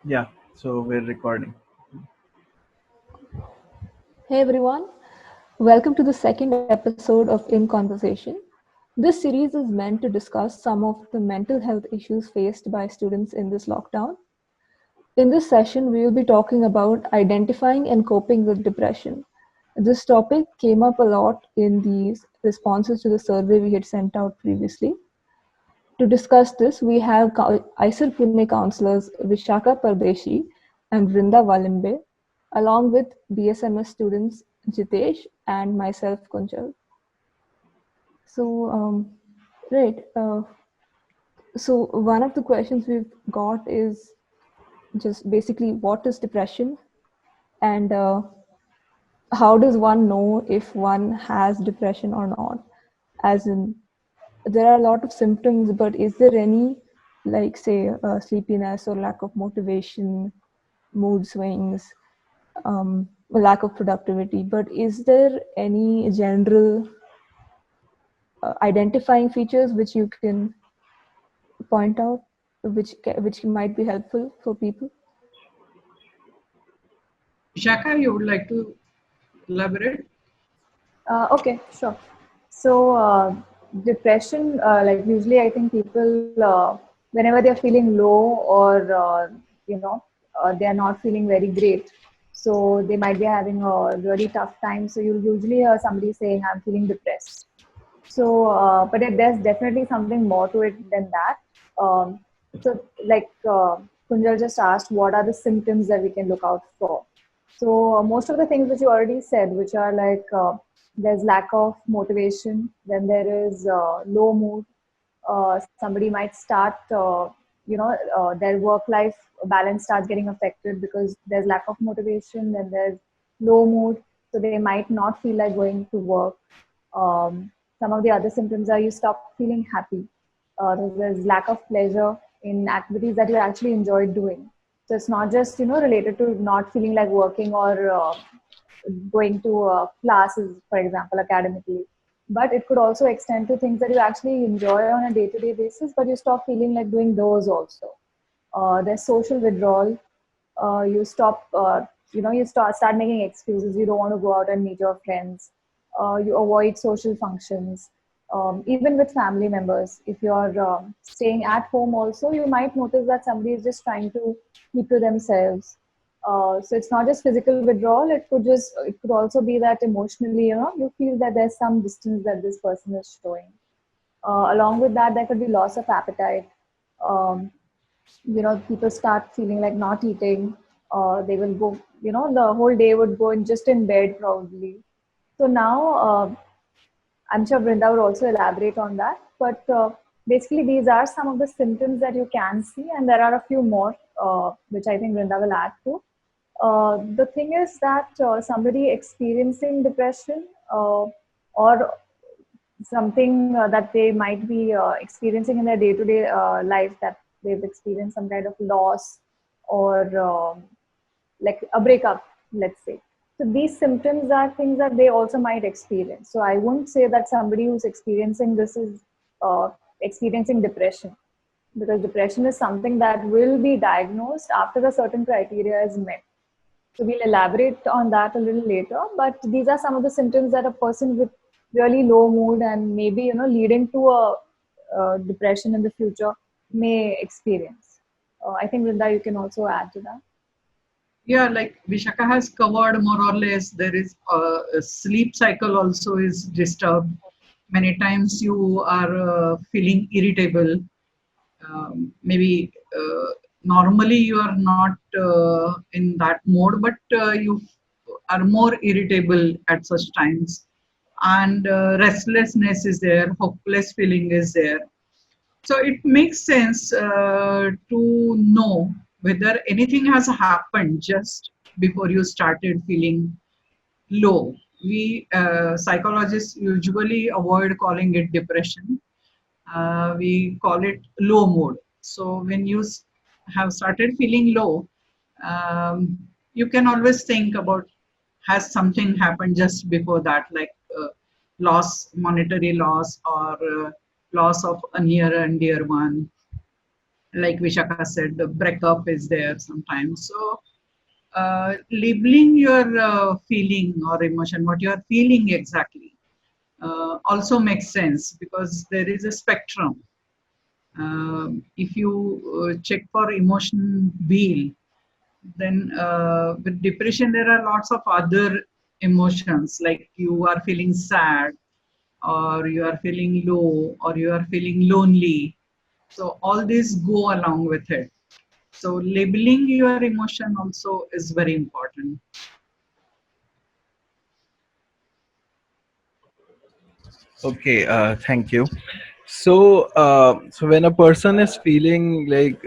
Yeah, so we're recording. Hey everyone, welcome to the second episode of In Conversation. This series is meant to discuss some of the mental health issues faced by students in this lockdown. In this session, we will be talking about identifying and coping with depression. This topic came up a lot in the responses to the survey we had sent out previously. To discuss this, we have ISER Pune counselors Vishaka Pardeshi and Vrinda Valimbe, along with BSMS students Jitesh and myself Kunjal. So, right. So one of the questions we've got is just basically what is depression, and how does one know if one has depression or not? As in, there are a lot of symptoms, but is there any, like, say, sleepiness or lack of motivation, mood swings, lack of productivity? But is there any general identifying features which you can point out, which might be helpful for people? Vishaka, you would like to elaborate? Okay, sure. So, depression, like usually, I think people, whenever they're feeling low or, they are not feeling very great, so they might be having a really tough time. So, you usually hear somebody saying, I'm feeling depressed. So, there's definitely something more to it than that. So, Kunjal just asked, what are the symptoms that we can look out for? So, most of the things which you already said, which are like there's lack of motivation, then there is low mood. Somebody might start, their work life balance starts getting affected because there's lack of motivation, then there's low mood. So, they might not feel like going to work. Some of the other symptoms are you stop feeling happy. There's lack of pleasure in activities that you actually enjoy doing. So it's not just related to not feeling like working or going to classes, for example, academically. But it could also extend to things that you actually enjoy on a day-to-day basis, but you stop feeling like doing those also. There's social withdrawal. You stop, you start making excuses. You don't want to go out and meet your friends. You avoid social functions. Even with family members, if you're staying at home also, you might notice that somebody is just trying to keep to themselves. So it's not just physical withdrawal. It could also be that emotionally, you feel that there's some distance that this person is showing. Along with that, there could be loss of appetite. Um, People start feeling like not eating. They will go, the whole day would go in just in bed probably. So now, I'm sure Brinda would also elaborate on that. But basically, these are some of the symptoms that you can see, and there are a few more, which I think Brinda will add to. The thing is that somebody experiencing depression or something that they might be experiencing in their day-to-day life, that they've experienced some kind of loss or like a breakup, let's say. So these symptoms are things that they also might experience. So I wouldn't say that somebody who's experiencing this is experiencing depression, because depression is something that will be diagnosed after a certain criteria is met. So we'll elaborate on that a little later. But these are some of the symptoms that a person with really low mood and maybe leading to a depression in the future may experience. I think Vrinda, you can also add to that. Yeah, like Vishaka has covered more or less. There is a sleep cycle also is disturbed. Many times you are feeling irritable. Maybe normally you are not in that mode, but you are more irritable at such times. And restlessness is there, hopeless feeling is there. So it makes sense to know whether anything has happened just before you started feeling low. We psychologists usually avoid calling it depression. We call it low mood. So when you have started feeling low, um, you can always think about, has something happened just before that, like monetary loss, or loss of a near and dear one, like Vishaka said, the breakup is there sometimes. So labeling your feeling or emotion, what you are feeling exactly, also makes sense because there is a spectrum. If you check for emotion wheel, then with depression there are lots of other emotions, like you are feeling sad, or you are feeling low, or you are feeling lonely. So all these go along with it. So labeling your emotion also is very important. Okay, thank you. So when a person is feeling like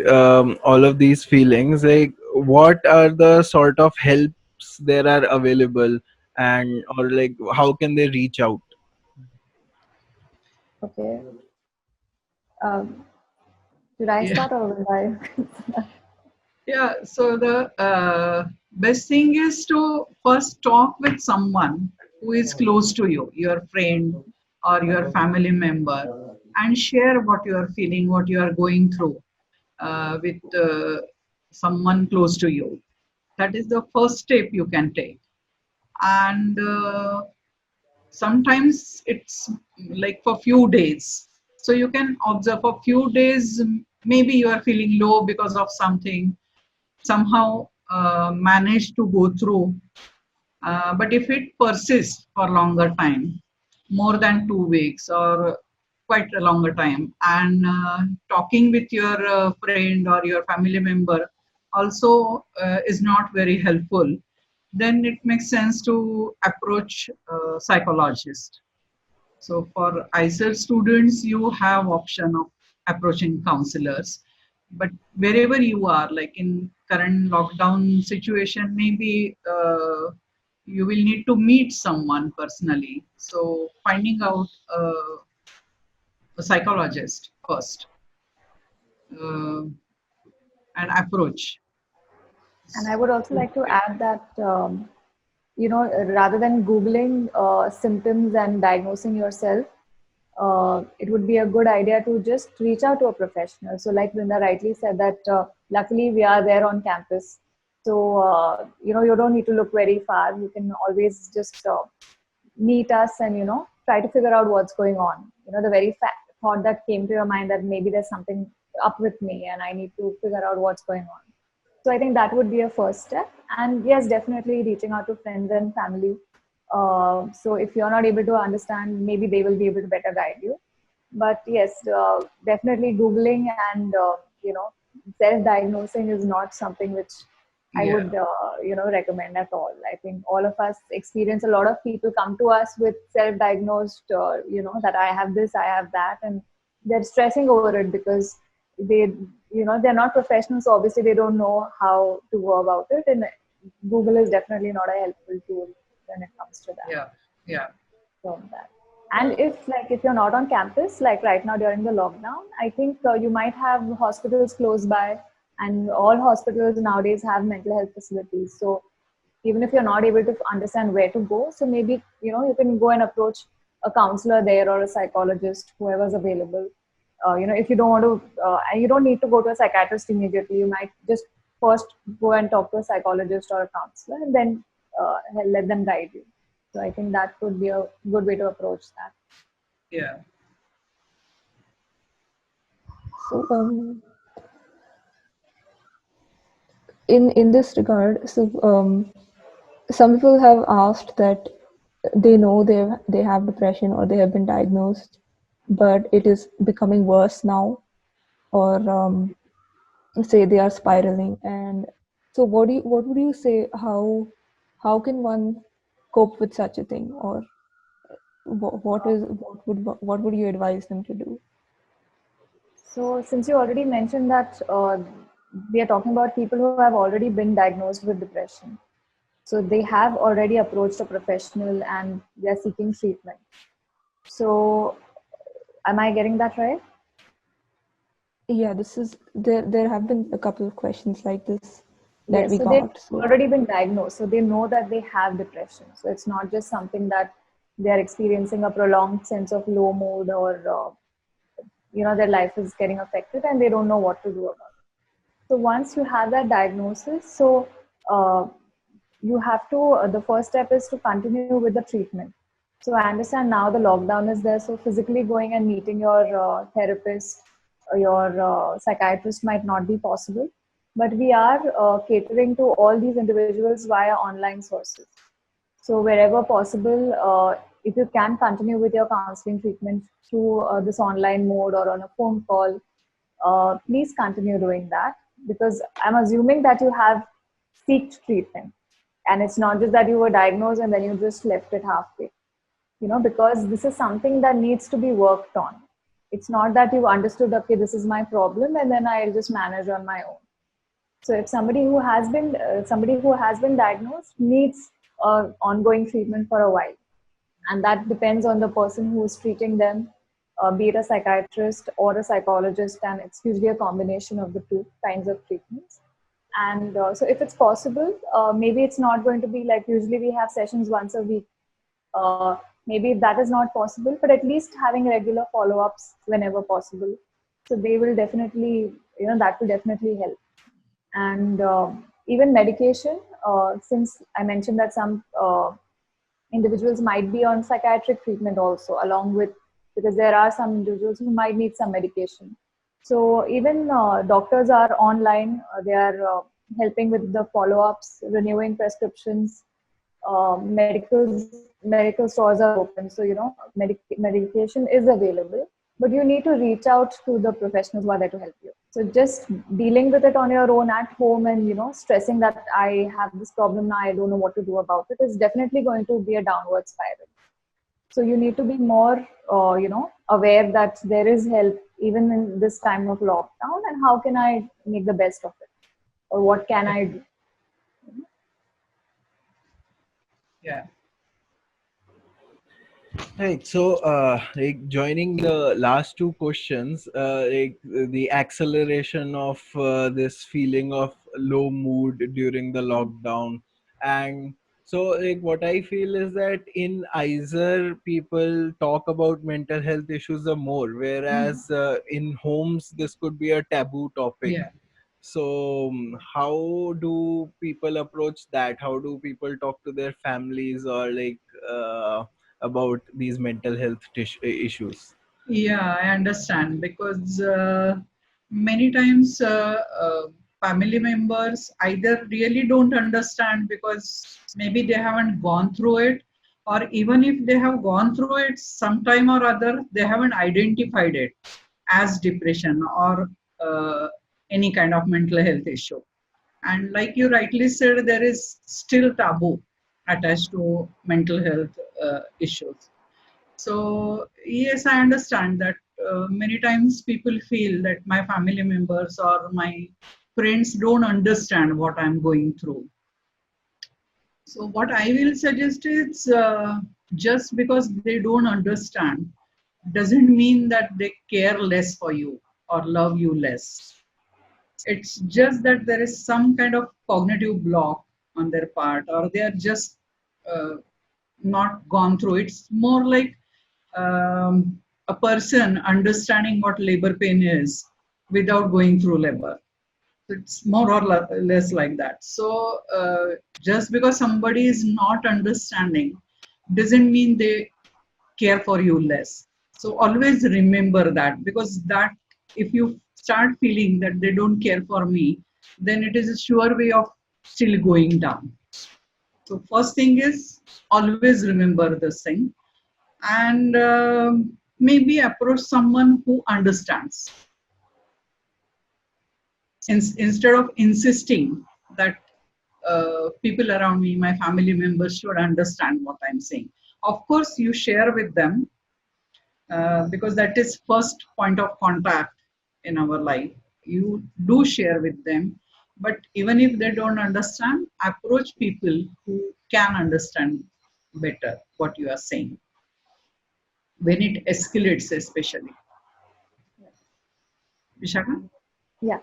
all of these feelings, like what are the sort of helps there are available, and or like how can they reach out? Okay. Um, should I Yeah. start or will I? Yeah, so the best thing is to first talk with someone who is close to you, your friend or your family member, and share what you are feeling, what you are going through with someone close to you. That is the first step you can take. And sometimes it's like for few days. So you can observe for few days, maybe you are feeling low because of something, somehow manage to go through. But if it persists for longer time, more than 2 weeks or quite a longer time, and talking with your friend or your family member also is not very helpful, then it makes sense to approach a psychologist. So for ISER students, you have option of approaching counselors. But wherever you are, like in current lockdown situation, maybe you will need to meet someone personally. So finding out a psychologist first uh, and approach. And I would also like to add that, rather than Googling symptoms and diagnosing yourself, it would be a good idea to just reach out to a professional. So, like Linda rightly said, that luckily we are there on campus. So, you don't need to look very far. You can always just meet us and, try to figure out what's going on. The very thought that came to your mind that maybe there's something up with me and I need to figure out what's going on. So I think that would be a first step. And yes, definitely reaching out to friends and family. So if you're not able to understand, maybe they will be able to better guide you. But yes, definitely Googling and self-diagnosing is not something which I Yeah, would recommend at all. I think all of us experience, a lot of people come to us with self-diagnosed, that I have this, I have that, and they're stressing over it because they they're not professionals, so obviously they don't know how to go about it, and Google is definitely not a helpful tool when it comes to that. yeah, yeah, From that. And if you're not on campus, like right now during the lockdown, I think you might have hospitals close by, and all hospitals nowadays have mental health facilities. So even if you're not able to understand where to go, so maybe you can go and approach a counselor there or a psychologist, whoever's available. If you don't want to, and you don't need to go to a psychiatrist immediately. You might just first go and talk to a psychologist or a counselor, and then let them guide you. So I think that could be a good way to approach that. yeah. So, in this regard, some people have asked that they know they have depression or they have been diagnosed, but it is becoming worse now, or say they are spiraling. And so, what would you say? How can one cope with such a thing, or what would you advise them to do? So since you already mentioned that we are talking about people who have already been diagnosed with depression, so they have already approached a professional and they are seeking treatment. So am I getting that right? Yeah, this is there have been a couple of questions like this that Yes, we so they've got. So already been diagnosed. So they know that they have depression. So it's not just something that they are experiencing a prolonged sense of low mood or their life is getting affected and they don't know what to do about it. So once you have that diagnosis, so uh, you have to, the first step is to continue with the treatment. So I understand now the lockdown is there, so physically going and meeting your therapist, your psychiatrist might not be possible, but we are catering to all these individuals via online sources. So wherever possible, if you can continue with your counseling treatment through this online mode or on a phone call, please continue doing that, because I'm assuming that you have seeked treatment, and it's not just that you were diagnosed and then you just left it halfway. Because this is something that needs to be worked on. It's not that you understood, okay, this is my problem, and then I'll just manage on my own. So if somebody who has been diagnosed needs ongoing treatment for a while, and that depends on the person who is treating them, be it a psychiatrist or a psychologist, and it's usually a combination of the two kinds of treatments. And so if it's possible, maybe it's not going to be like usually we have sessions once a week. Maybe if that is not possible, but at least having regular follow-ups whenever possible. So they will definitely, that will definitely help. And even medication, since I mentioned that some individuals might be on psychiatric treatment also, along with, because there are some individuals who might need some medication. So even doctors are online, they are helping with the follow-ups, renewing prescriptions. Medical stores are open, so medication is available, but you need to reach out to the professionals who are there to help you. So just dealing with it on your own at home and stressing that I have this problem now, I don't know what to do about it, is definitely going to be a downward spiral. So you need to be more aware that there is help even in this time of lockdown, and how can I make the best of it, or what can I do. Yeah. Right. So, like joining the last two questions, like the acceleration of this feeling of low mood during the lockdown, and so like what I feel is that in either people talk about mental health issues the more, whereas in homes this could be a taboo topic. Yeah. So, how do people approach that? How do people talk to their families or like about these mental health issues? Yeah, I understand, because many times family members either really don't understand because maybe they haven't gone through it, or even if they have gone through it sometime or other, they haven't identified it as depression or any kind of mental health issue. And like you rightly said, there is still taboo attached to mental health issues. So, yes, I understand that many times people feel that my family members or my friends don't understand what I'm going through. So, what I will suggest is just because they don't understand doesn't mean that they care less for you or love you less. It's just that there is some kind of cognitive block on their part, or they are just uh, not gone through. It's more like a person understanding what labor pain is without going through labor. It's more or less like that. So just because somebody is not understanding doesn't mean they care for you less. So always remember that, because that, if you start feeling that they don't care for me, then it is a sure way of still going down. So first thing is always remember this thing, and maybe approach someone who understands instead of insisting that people around me, my family members, should understand what I'm saying. Of course, you share with them because that is first point of contact in our life. You do share with them, but even if they don't understand, approach people who can understand better what you are saying when it escalates, especially. Vishaka? Yeah.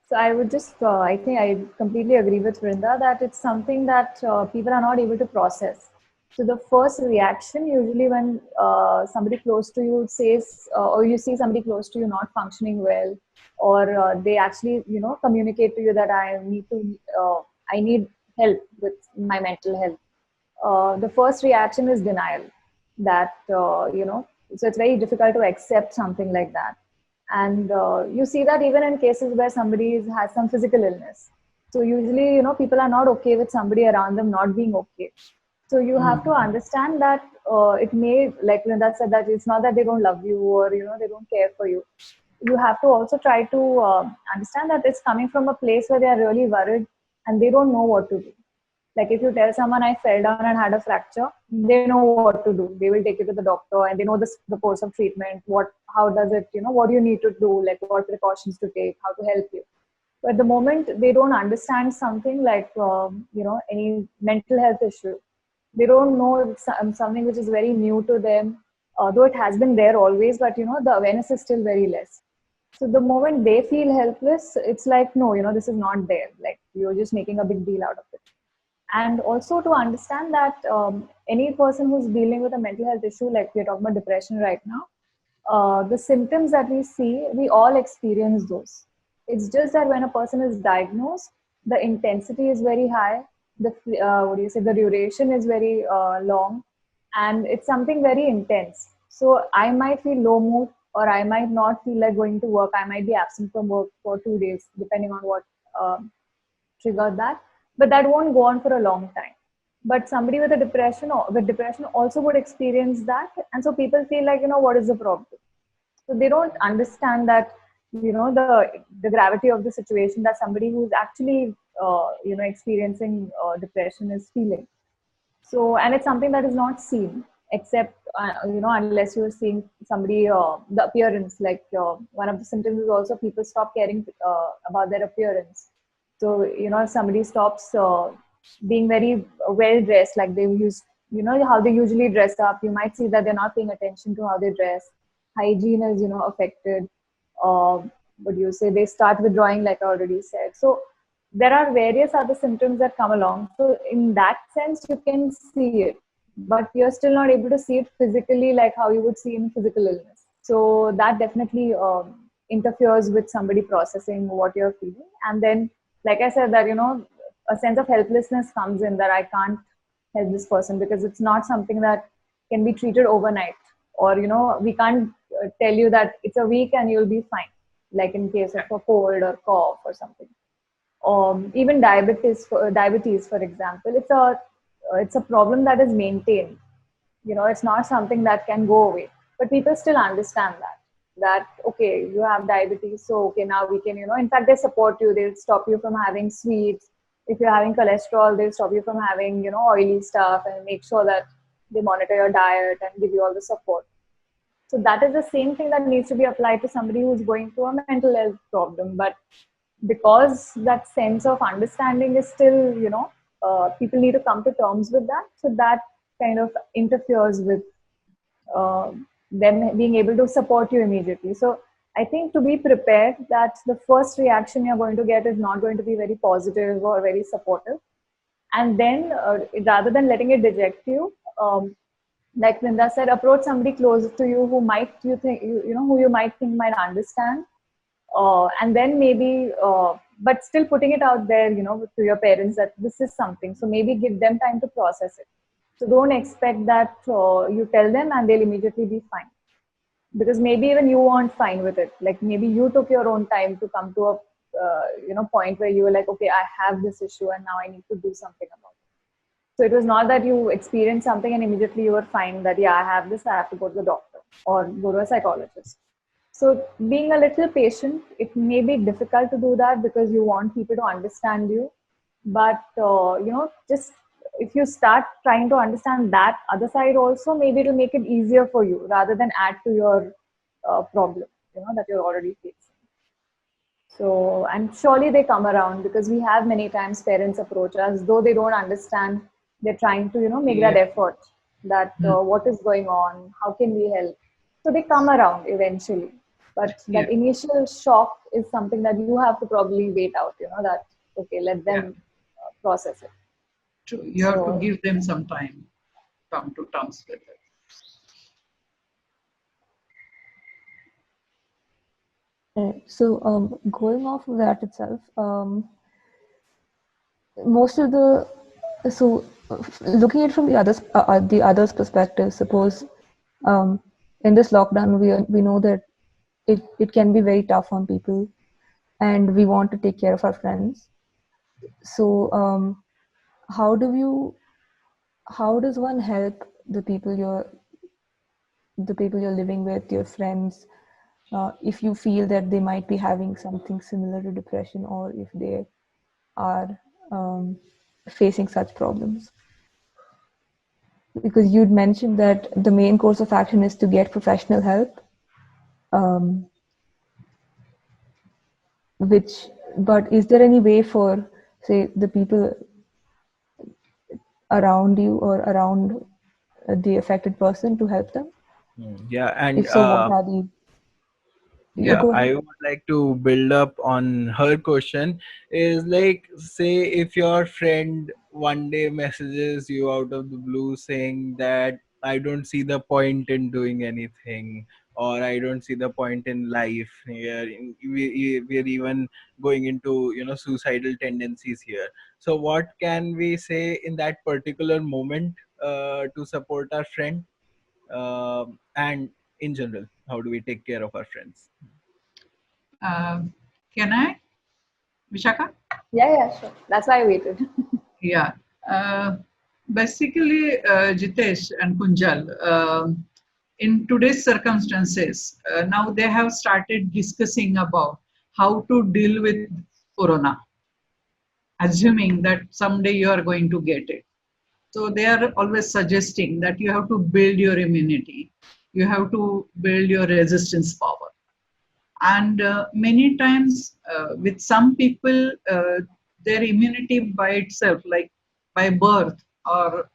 So I would just, I think I completely agree with Vrinda that it's something that people are not able to process. So the first reaction usually when somebody close to you says, or you see somebody close to you not functioning well, or they actually, communicate to you that I need help with my mental health. The first reaction is denial. That so it's very difficult to accept something like that, and you see that even in cases where somebody has some physical illness. So usually, people are not okay with somebody around them not being okay. So you have to understand that it may, like Linda said, that it's not that they don't love you or they don't care for you. You have to also try to understand that it's coming from a place where they are really worried and they don't know what to do. Like if you tell someone I fell down and had a fracture, they know what to do. They will take you to the doctor and they know the course of treatment. How does it, what do you need to do? Like what precautions to take? How to help you? But the moment they don't understand something like any mental health issue, they don't know something which is very new to them. Though it has been there always, but the awareness is still very less. So the moment they feel helpless, it's like, no, this is not there. Like you're just making a big deal out of it. And also to understand that any person who's dealing with a mental health issue, like we're talking about depression right now, the symptoms that we see, we all experience those. It's just that when a person is diagnosed, the intensity is very high. The duration is very long, and it's something very intense. So I might feel low mood, or I might not feel like going to work. I might be absent from work for 2 days, depending on what triggered that. But that won't go on for a long time. But somebody with a depression or with depression also would experience that, and so people feel like, what is the problem? So they don't understand that the gravity of the situation that somebody who's actually experiencing depression is feeling. So, and it's something that is not seen, except unless you're seeing somebody the appearance. Like one of the symptoms is also people stop caring about their appearance. So if somebody stops being very well dressed, like they use, how they usually dress up, you might see that they're not paying attention to how they dress. Hygiene is affected. uh, what do you say, they start withdrawing, like I already said. So there are various other symptoms that come along. So in that sense, you can see it, but you're still not able to see it physically like how you would see in physical illness. So that definitely interferes with somebody processing what you're feeling. And then, like I said, that a sense of helplessness comes in, that I can't help this person because it's not something that can be treated overnight. Or we can't tell you that it's a week and you'll be fine, like in case of a cold or cough or something. Even diabetes, for example, it's a problem that is maintained. It's not something that can go away. But people still understand that okay, you have diabetes, so okay, now we can, in fact, they support you. They'll stop you from having sweets. If you're having cholesterol, they'll stop you from having oily stuff, and make sure that they monitor your diet and give you all the support. So that is the same thing that needs to be applied to somebody who's going through a mental health problem. But because that sense of understanding is still, people need to come to terms with that. So that kind of interferes with uh, them being able to support you immediately. So I think to be prepared that the first reaction you're going to get is not going to be very positive or very supportive. And then rather than letting it deject you, like Linda said, approach somebody close to you who might you think who you might think might understand, and then maybe but still putting it out there to your parents that this is something. So maybe give them time to process it. So don't expect that you tell them and they'll immediately be fine, because maybe even you weren't fine with it. Like maybe you took your own time to come to a point where you were like, okay, I have this issue and now I need to do something about it. So it was not that you experienced something and immediately you were fine, that yeah, I have this, I have to go to the doctor or go to a psychologist. So being a little patient, it may be difficult to do that because you want people to understand you. But just if you start trying to understand that other side also, maybe it'll make it easier for you rather than add to your problem, that you're already facing. So, and surely they come around, because we have many times parents approach us, though they don't understand, they're trying to, make that effort that what is going on, how can we help? So they come around eventually. But that initial shock is something that you have to probably wait out, that, okay, let them process it. You have to give them some time. come to terms with it. So, going off of that itself, most of the so looking at it from the others perspective, suppose in this lockdown we know that it can be very tough on people, and we want to take care of our friends. So how do you how does one help the people you're living with, your friends, if you feel that they might be having something similar to depression, or if they are um, facing such problems? Because you'd mentioned that the main course of action is to get professional help, um, which, but is there any way for, say, the people around you or around the affected person to help them? Yeah, and If so, what are the, you yeah, go ahead. I would like to build up on her question. Is like, say if your friend one day messages you out of the blue saying that I don't see the point in doing anything, or I don't see the point in life. We're even going into, suicidal tendencies here. So what can we say in that particular moment to support our friend? And in general, how do we take care of our friends? Uh, can I, Vishaka? Yeah, sure. That's why I waited. Yeah. Uh, Basically, Jitesh and Kunjal, in today's circumstances, now they have started discussing about how to deal with corona, assuming that someday you are going to get it. So they are always suggesting that you have to build your immunity, you have to build your resistance power. And many times, with some people, their immunity by itself, like by birth or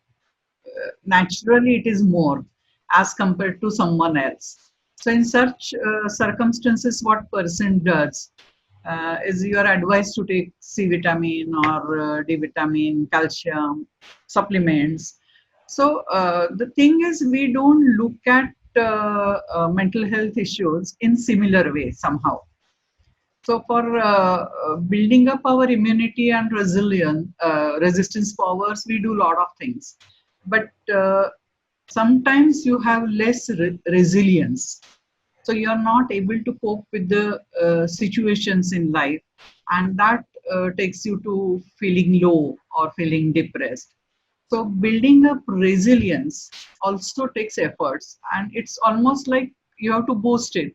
naturally, it is more as compared to someone else. So, in such circumstances, what person does is you are advised to take C vitamin or D vitamin, calcium supplements. So, the thing is, we don't look at mental health issues in similar way somehow. So, for building up our immunity and resilience, resistance powers, we do a lot of things. But sometimes you have less resilience. So, you are not able to cope with the situations in life, and that takes you to feeling low or feeling depressed. So, building up resilience also takes efforts, and it's almost like you have to boost it.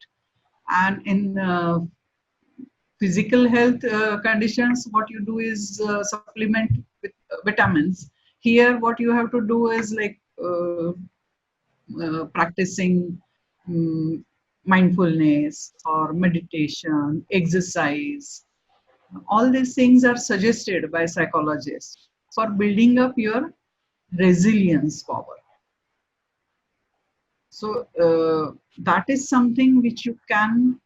And in physical health conditions, what you do is supplement with vitamins. Here, what you have to do is like practicing um, mindfulness or meditation, exercise. All these things are suggested by psychologists for building up your resilience power. So that is something which you can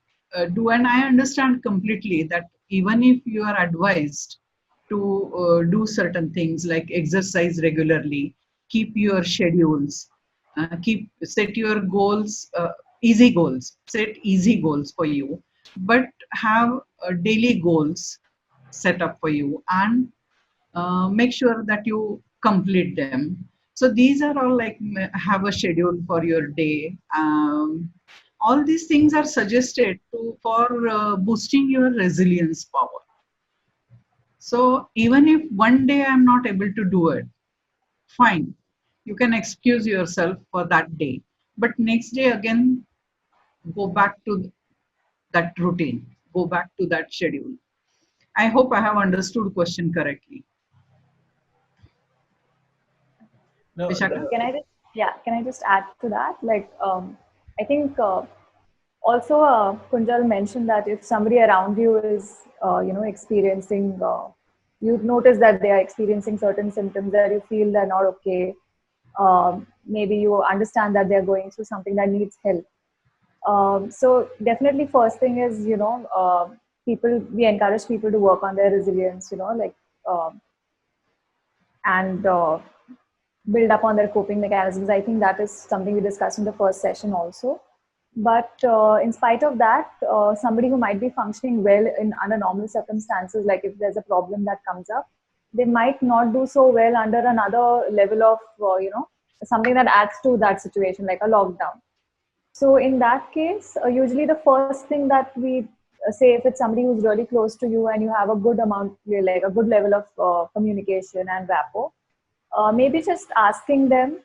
do, and I understand completely that even if you are advised to do certain things like exercise regularly, keep your schedules, keep set your goals, easy goals, set easy goals for you, but have daily goals set up for you, and make sure that you complete them. So these are all like have a schedule for your day. All these things are suggested to for boosting your resilience power. So even if one day I'm not able to do it, fine, you can excuse yourself for that day, but next day again go back to that routine, go back to that schedule. I hope I have understood question correctly. No, Vishaka? Can I just, yeah, can I just add to that? Like, I think also Kunjal mentioned that if somebody around you is, experiencing, you notice that they are experiencing certain symptoms that you feel they're not okay. Maybe you understand that they're going through something that needs help. So definitely, first thing is, people, we encourage people to work on their resilience. Like, um, and build up on their coping mechanisms. I think that is something we discussed in the first session also. But in spite of that, somebody who might be functioning well in under normal circumstances, like if there's a problem that comes up, they might not do so well under another level of, something that adds to that situation, like a lockdown. So in that case, usually the first thing that we say, if it's somebody who's really close to you and you have a good amount, like a good level of communication and rapport, maybe just asking them,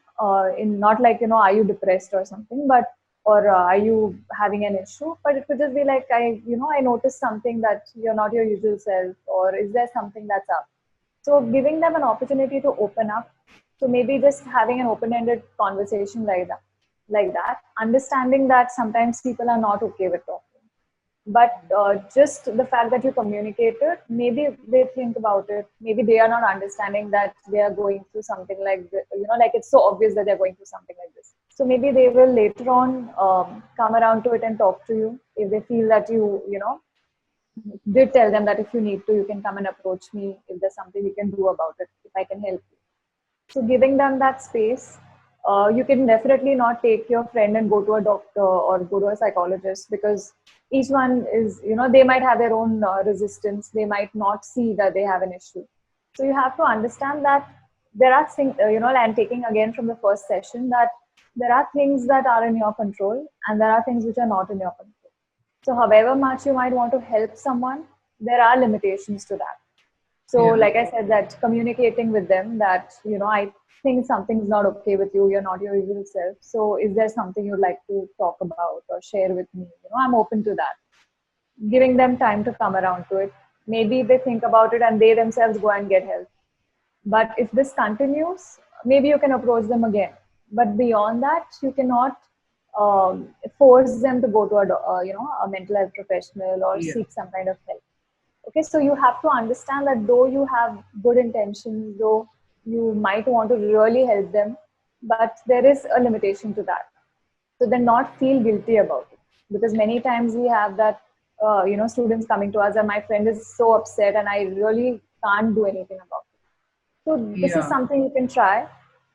in not like, are you depressed or something, but or are you having an issue? But it could just be like, I noticed something that you're not your usual self, or is there something that's up? So giving them an opportunity to open up. So maybe just having an open-ended conversation like that, understanding that sometimes people are not okay with talking, but just the fact that you communicated, maybe they think about it, maybe they are not understanding that they are going through something like this, like it's so obvious that they're going through something like this. So maybe they will later on come around to it and talk to you if they feel that you did tell them that if you need to, you can come and approach me if there's something we can do about it, if I can help you. So giving them that space, you can definitely not take your friend and go to a doctor or go to a psychologist, because each one is, they might have their own resistance. They might not see that they have an issue. So you have to understand that there are things, and taking again from the first session, that there are things that are in your control and there are things which are not in your control. So however much you might want to help someone, there are limitations to that. So, Yeah. like I said, that communicating with them that, I think something's not okay with you, you're not your usual self. So, is there something you'd like to talk about or share with me? I'm open to that. Giving them time to come around to it. Maybe they think about it and they themselves go and get help. But if this continues, maybe you can approach them again. But beyond that, you cannot force them to go to a mental health professional or Yeah. seek some kind of help. Okay, so you have to understand that though you have good intentions, though you might want to really help them, but there is a limitation to that. So then not feel guilty about it, because many times we have that, students coming to us and my friend is so upset and I really can't do anything about it. So this is Yeah. something you can try.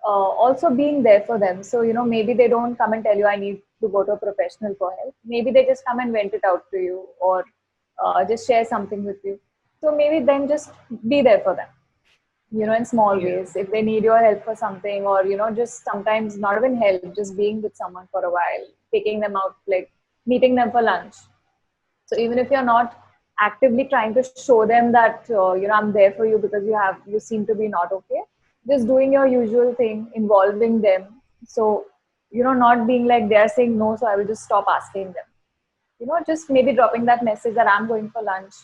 Also being there for them. So, maybe they don't come and tell you, I need to go to a professional for help. Maybe they just come and vent it out to you, or just share something with you. So maybe then just be there for them, in small Yeah. ways. If they need your help for something, or, just sometimes not even help, just being with someone for a while, taking them out, like meeting them for lunch. So even if you're not actively trying to show them that, I'm there for you, because you seem to be not okay, just doing your usual thing, involving them. So, not being like they're saying no, so I will just stop asking them. Just maybe dropping that message that I'm going for lunch,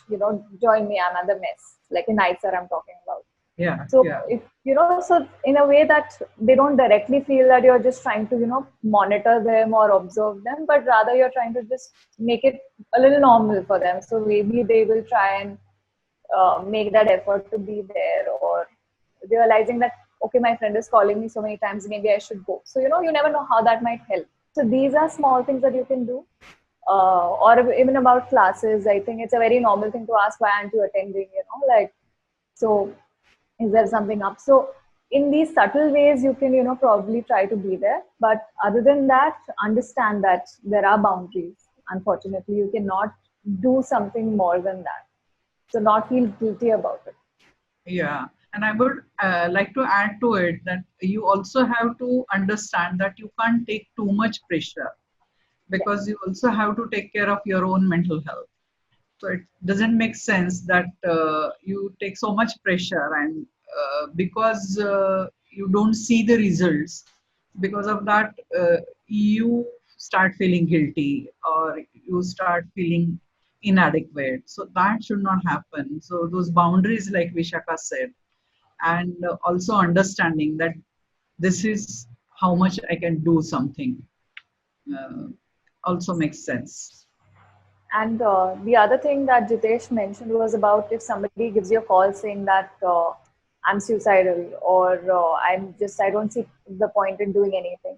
join me, I'm at the mess, like a night sir I'm talking about. Yeah. So Yeah. if so in a way that they don't directly feel that you're just trying to, monitor them or observe them, but rather you're trying to just make it a little normal for them. So maybe they will try and make that effort to be there, or realizing that, okay, my friend is calling me so many times, maybe I should go. So, you never know how that might help. So these are small things that you can do. Or even about classes, I think it's a very normal thing to ask, why aren't you attending, like, so is there something up? So in these subtle ways, you can, probably try to be there. But other than that, understand that there are boundaries. Unfortunately, you cannot do something more than that. So not feel guilty about it. Yeah, and I would like to add to it that you also have to understand that you can't take too much pressure, Yeah. because you also have to take care of your own mental health. So it doesn't make sense that you take so much pressure, and because you don't see the results, because of that, you start feeling guilty, or you start feeling inadequate. So that should not happen. So those boundaries, like Vishaka said, and also understanding that this is how much I can do something, uh, also makes sense. And the other thing that Jitesh mentioned was about, if somebody gives you a call saying that I'm suicidal, or I don't see the point in doing anything.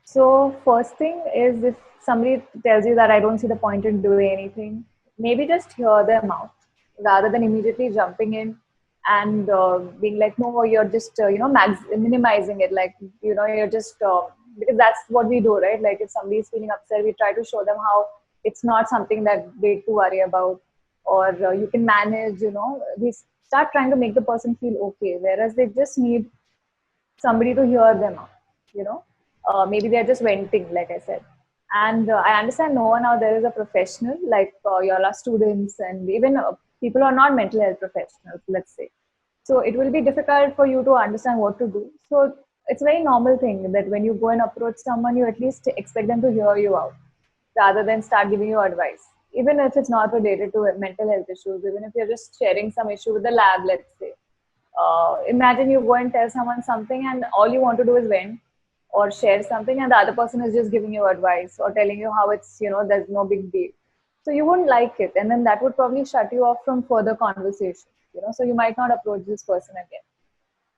So first thing is, if somebody tells you that I don't see the point in doing anything, maybe just hear them out rather than immediately jumping in and being like, no, you're just minimizing it, like you're just because that's what we do, right? Like if somebody is feeling upset, we try to show them how it's not something that big to worry about, or you can manage. We start trying to make the person feel okay, whereas they just need somebody to hear them out. You know, maybe they're just venting, like I said. And I understand no one out there is a professional, like you all are students, and even people who are not mental health professionals, let's say. So it will be difficult for you to understand what to do. So it's a very normal thing that when you go and approach someone, you at least expect them to hear you out rather than start giving you advice. Even if it's not related to mental health issues, even if you're just sharing some issue with the lab, let's say, imagine you go and tell someone something and all you want to do is vent or share something, and the other person is just giving you advice or telling you how it's, there's no big deal. So you wouldn't like it, and then that would probably shut you off from further conversation. So you might not approach this person again.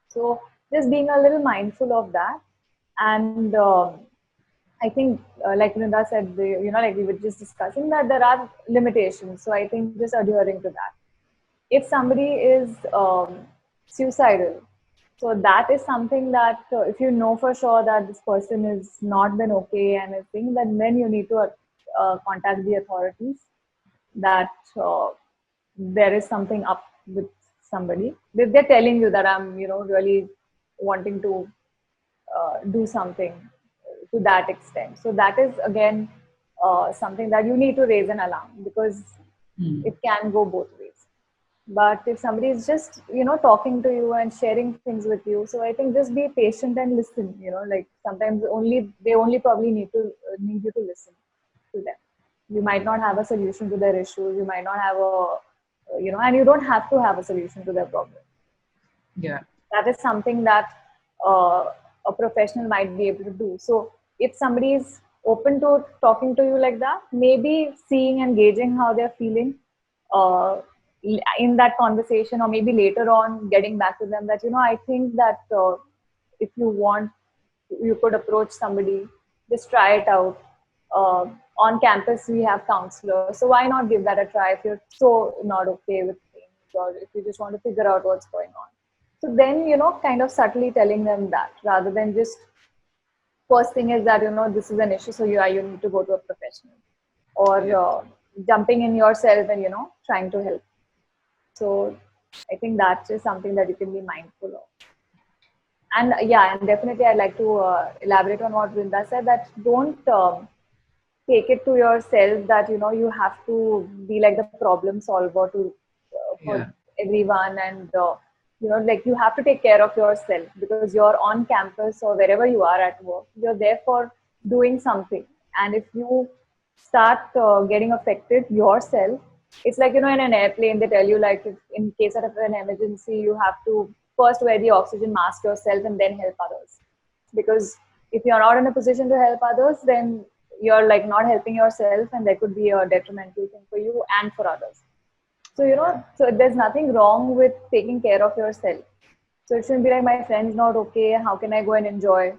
So just being a little mindful of that. And I think, like Vrinda said, like we were just discussing, that there are limitations. So I think just adhering to that. If somebody is suicidal, so that is something that if you know for sure that this person is not been okay and is thing, then you need to contact the authorities, that there is something up with somebody. They're telling you that I'm, really wanting to do something to that extent. So that is again something that you need to raise an alarm, because it can go both ways. But if somebody is just talking to you and sharing things with you, so I think just be patient and listen. Like sometimes they only probably need you to listen to them. You might not have a solution to their issues, you might not have a and you don't have to have a solution to their problem. Yeah. That is something that uh, a professional might be able to do. So if somebody is open to talking to you like that, maybe seeing and gauging how they're feeling uh, in that conversation, or maybe later on getting back to them that, I think that if you want, you could approach somebody, just try it out. On campus, we have counselors, so why not give that a try if you're so not okay with things, or if you just want to figure out what's going on. So then, kind of subtly telling them that, rather than just first thing is that, this is an issue, so you need to go to a professional, or jumping in yourself and, trying to help. So I think that is something that you can be mindful of. And yeah, and definitely I'd like to elaborate on what Vrinda said, that don't take it to yourself that, you have to be like the problem solver to for Yeah. everyone, and like you have to take care of yourself, because you're on campus or wherever you are at work, you're there for doing something. And if you start getting affected yourself, it's like, in an airplane they tell you, like, if in case of an emergency, you have to first wear the oxygen mask yourself and then help others. Because if you're not in a position to help others, then you're like not helping yourself, and there could be a detrimental thing for you and for others. So, so there's nothing wrong with taking care of yourself. So it shouldn't be like, my friend's not okay, how can I go and enjoy?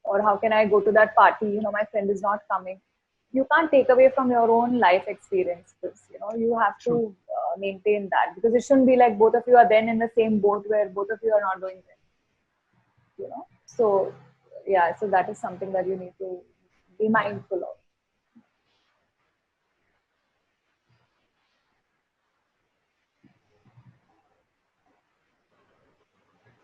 Or how can I go to that party? My friend is not coming. You can't take away from your own life experiences. You have True. to maintain that, because it shouldn't be like both of you are then in the same boat where both of you are not doing well. So, yeah, so that is something that you need to be mindful of.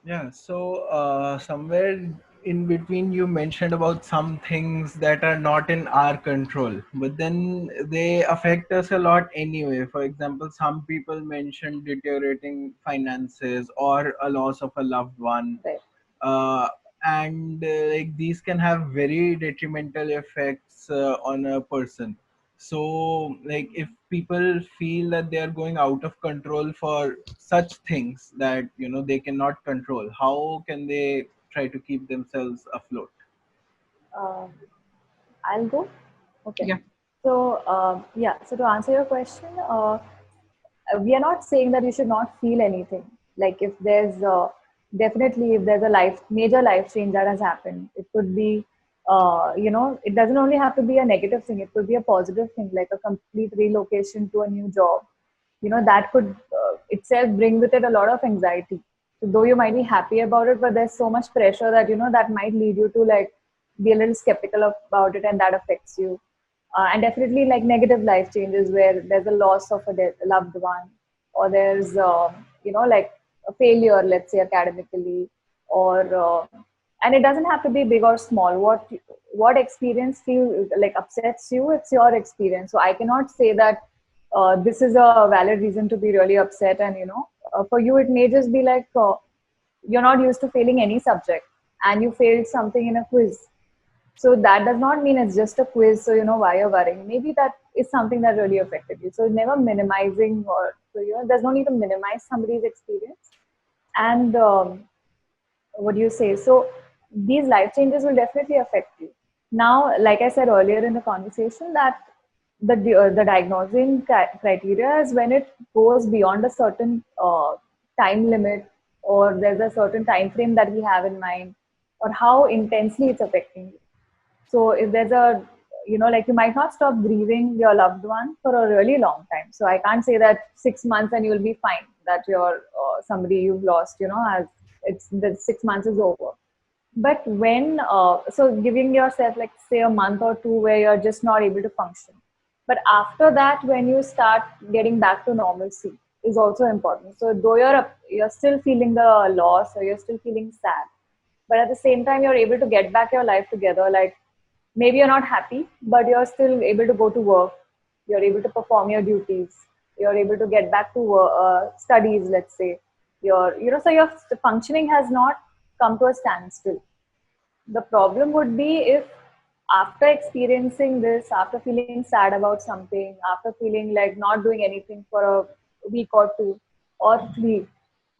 Yeah, so somewhere in between you mentioned about some things that are not in our control, but then they affect us a lot anyway. For example, some people mentioned deteriorating finances or a loss of a loved one, Right. uh, and like these can have very detrimental effects on a person. So like if people feel that they are going out of control for such things that they cannot control, how can they try to keep themselves afloat? Uh, I'll go. Okay. Yeah. So, yeah, so to answer your question, we are not saying that you should not feel anything. Like if there's definitely, if there's a major life change that has happened, it could be, it doesn't only have to be a negative thing. It could be a positive thing, like a complete relocation to a new job, that could itself bring with it a lot of anxiety. So though you might be happy about it, but there's so much pressure that that might lead you to like be a little skeptical about it, and that affects you. And definitely like negative life changes where there's a loss of a loved one, or there's like a failure, let's say academically, or and it doesn't have to be big or small. What experience feel like upsets you, it's your experience. So I cannot say that this is a valid reason to be really upset. And for you it may just be like you're not used to failing any subject, and you failed something in a quiz. So that does not mean it's just a quiz, so why you're worrying. Maybe that is something that really affected you. So never minimizing, or so there's no need to minimize somebody's experience. And what do you say? So these life changes will definitely affect you. Now, like I said earlier in the conversation, that the diagnosing criteria is when it goes beyond a certain time limit, or there's a certain time frame that we have in mind, or how intensely it's affecting you. So if there's a, like you might not stop grieving your loved one for a really long time. So I can't say that 6 months and you'll be fine, that you're somebody you've lost, as it's the 6 months is over. But when, so giving yourself like say a month or two where you're just not able to function. But after that, when you start getting back to normalcy is also important. So though you're still feeling the loss, or you're still feeling sad, but at the same time you're able to get back your life together. Like maybe you're not happy, but you're still able to go to work, you're able to perform your duties, you're able to get back to studies, let's say. So your functioning has not come to a standstill. The problem would be if after experiencing this, after feeling sad about something, after feeling like not doing anything for a week or two or three,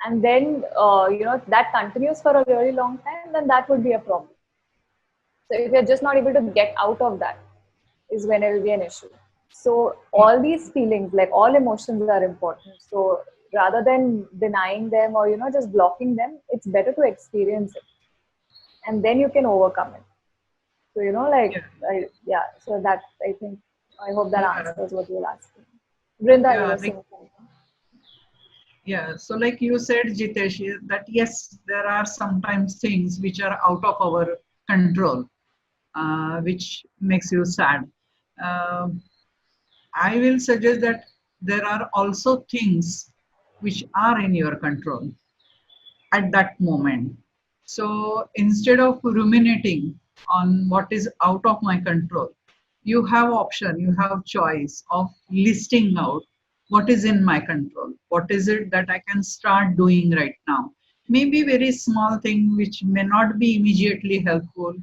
and then that continues for a really long time, then that would be a problem. So if you're just not able to get out of that, is when it will be an issue. So all these feelings, like all emotions, are important. So rather than denying them, or just blocking them, it's better to experience it, and then you can overcome it. So Yeah, yeah. So that, I think, I hope that yeah, answers what you're asking. Brinda, you yeah. were saying something. Yeah, so like you said, Jitesh, that yes, there are sometimes things which are out of our control, which makes you sad. Uh, I will suggest that there are also things which are in your control at that moment. So instead of ruminating on what is out of my control, you have option, you have choice of listing out what is in my control. What is it that I can start doing right now? Maybe very small thing which may not be immediately helpful.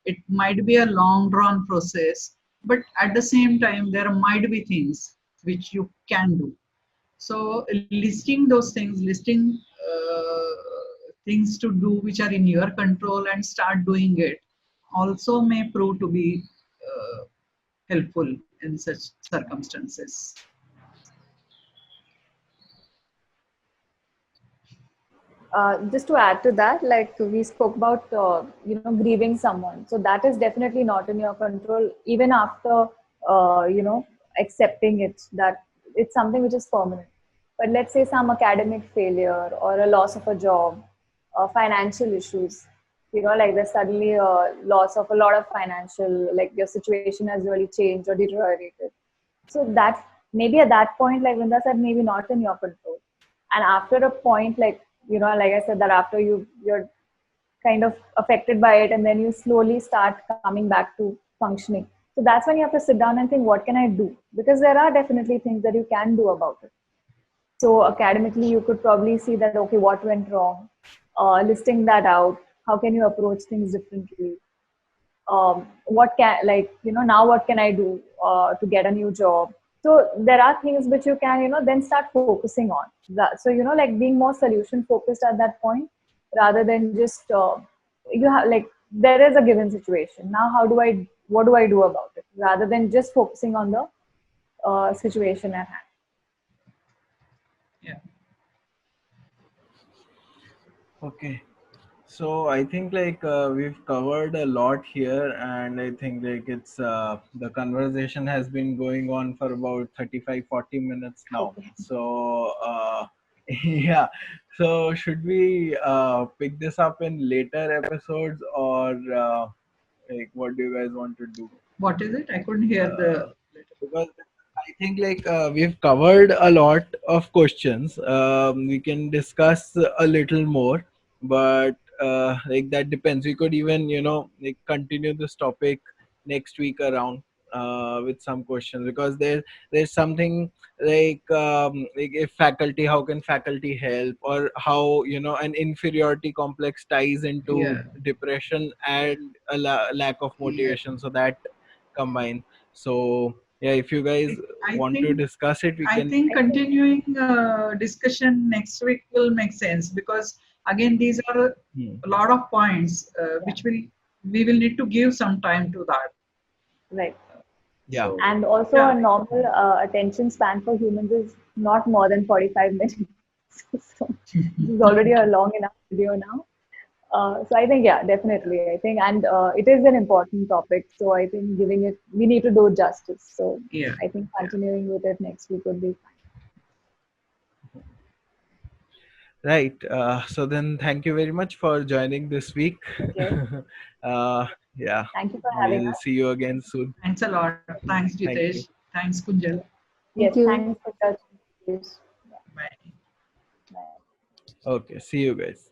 It might be a long drawn process, but at the same time, there might be things which you can do. So listing those things, listing things to do which are in your control and start doing it also may prove to be helpful in such circumstances. Just to add to that, like we spoke about, grieving someone. So that is definitely not in your control, even after, accepting it, that it's something which is permanent. But let's say some academic failure, or a loss of a job, or financial issues, like there's suddenly a loss of a lot of financial, like your situation has really changed or deteriorated. So that maybe at that point, like Vrinda said, maybe not in your control. And after a point, like like I said, that after you're kind of affected by it, and then you slowly start coming back to functioning. So that's when you have to sit down and think, what can I do? Because there are definitely things that you can do about it. So academically, you could probably see that, okay, what went wrong, listing that out. How can you approach things differently? What can, like, now what can I do to get a new job? So there are things which you can, then start focusing on that. So like being more solution focused at that point, rather than just you have like, there is a given situation now, what do I do about it, rather than just focusing on the situation at hand. Yeah. Okay. So I think like we've covered a lot here, and I think like it's the conversation has been going on for about 35-40 minutes now. Okay. So yeah, so should we pick this up in later episodes, or like what do you guys want to do? What is it? I couldn't hear the. Because I think like we've covered a lot of questions. We can discuss a little more, but like that depends. We could even like continue this topic next week around with some questions, because there's something like if faculty, how can faculty help, or how an inferiority complex ties into Yeah, depression and a lack of yeah. motivation, so that combine. So yeah, if you guys I want to think discuss it, we I can. think continuing discussion next week will make sense, because again these are Hmm. a lot of points Yeah. which will we will need to give some time to that. Right. Yeah. So And also, yeah, a normal attention span for humans is not more than 45 minutes. So this is already a long enough video now. So I think, yeah, definitely. I think, and it is an important topic. So I think giving it, we need to do it justice. So yeah, I think yeah. continuing with it next week would be Right. So then, thank you very much for joining this week. fine. Okay. uh, yeah, Thank you for having we'll us. see you again soon. Thanks a lot. Thanks, Thank Jitesh. you. Thanks, Kunjal. Yes, Thank you. thanks for touching. Bye. Bye. Okay. See you guys.